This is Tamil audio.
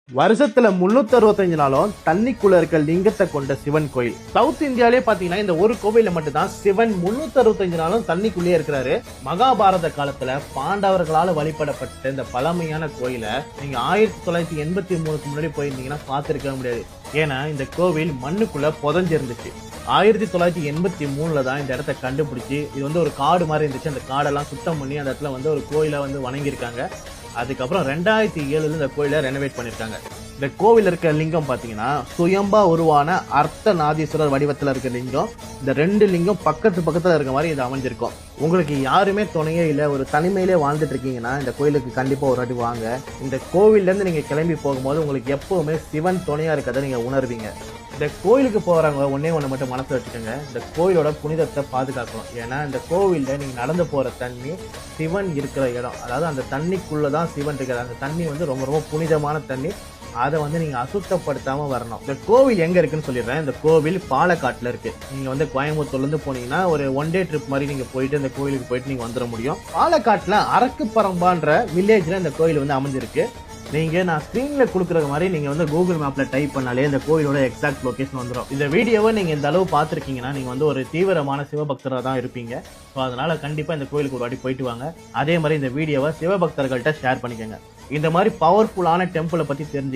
வருஷத்துல 365 நாளும் தண்ணிக்குள்ள இருக்க லிங்கத்தை கொண்ட சிவன் கோயில். சவுத் இந்தியாலே பாத்தீங்கன்னா இந்த ஒரு கோவில்ல மட்டும்தான் சிவன் 365 நாளும் தண்ணிக்குள்ளேயே இருக்கிறாரு. மகாபாரத காலத்துல பாண்டவர்களால வழிபடப்பட்ட இந்த பழமையான கோயிலை நீங்க 1983க்கு முன்னாடி போயிருந்தீங்கன்னா பார்த்திருக்க முடியாது. ஏன்னா இந்த கோவில் மண்ணுக்குள்ள புதஞ்சிருந்துச்சு. 1983ல தான் இந்த இடத்த கண்டுபிடிச்சு, இது வந்து ஒரு காடு மாதிரி இருந்துச்சு. அந்த காடெல்லாம் சுத்தம் பண்ணி அந்த இடத்துல வந்து ஒரு கோயிலை வந்து வணங்கியிருக்காங்க. அதுக்கப்புறம் 2007 இந்த கோயிலை ரெனோவேட் பண்ணிருக்காங்க. இந்த கோவில் இருக்க லிங்கம் பாத்தீங்கன்னா சுயம்பா உருவான அர்த்தநாதீஸ்வரர் வடிவத்துல இருக்க லிங்கம். இந்த ரெண்டு லிங்கம் பக்கத்துல இருக்க மாதிரி இது அமைஞ்சிருக்கும். உங்களுக்கு யாருமே துணையே இல்ல, ஒரு தனிமையிலே வாழ்ந்துட்டு இருக்கீங்கன்னா இந்த கோயிலுக்கு கண்டிப்பா ஒரு வாட்டி வாங்க. இந்த கோவில்ல இருந்து நீங்க கிளம்பி போகும்போது உங்களுக்கு எப்பவுமே சிவன் துணையா இருக்கதை நீங்க உணர்வீங்க. இந்த கோயிலுக்கு போறவங்க ஒன்னே ஒண்ணு மட்டும் மனசு வச்சுக்கோங்க, இந்த கோயிலோட புனிதத்தை பாதுகாக்கணும். ஏன்னா இந்த கோவில்ல நீங்க நடந்து போற தண்ணி சிவன் இருக்கிற இடம், அதாவது அந்த தண்ணிக்குள்ளதான் சிவன் இருக்கிற அந்த தண்ணி வந்து ரொம்ப ரொம்ப புனிதமான தண்ணி. அதை வந்து நீங்க அசுத்தப்படுத்தாம வரணும். இந்த கோவில் எங்க இருக்குன்னு சொல்லிடுறேன். இந்த கோவில் பாலக்காட்டுல இருக்கு. நீங்க வந்து கோயம்புத்தூர்ல இருந்து போனீங்கன்னா ஒரு ஒன் டே ட்ரிப் மாதிரி நீங்க போயிட்டு இந்த கோயிலுக்கு போயிட்டு நீங்க வந்துட முடியும். பாலக்காட்டுல அரக்குப்பரம்பான்ற வில்லேஜ்ல இந்த கோயில் வந்து அமைஞ்சிருக்கு. நீங்க நான் ஸ்கிரீன்ல கொடுக்குற மாதிரி நீங்க வந்து கூகுள் மேப்ல டைப் பண்ணாலே இந்த கோயிலோட எக்ஸாக்ட் லொகேஷன் வந்துடும். இந்த வீடியோவை நீங்க இந்த அளவு பாத்திருக்கீங்கன்னா நீங்க வந்து ஒரு தீவிரமான சிவபக்தரா தான் இருப்பீங்க. ஸோ அதனால கண்டிப்பா இந்த கோயிலுக்கு ஒரு வாட்டி போயிட்டு வாங்க. அதே மாதிரி இந்த வீடியோவை சிவபக்தர்கள்ட்ட ஷேர் பண்ணிக்கோங்க. இந்த மாதிரி பவர்ஃபுல்லான டெம்பிளை பத்தி தெரிஞ்சு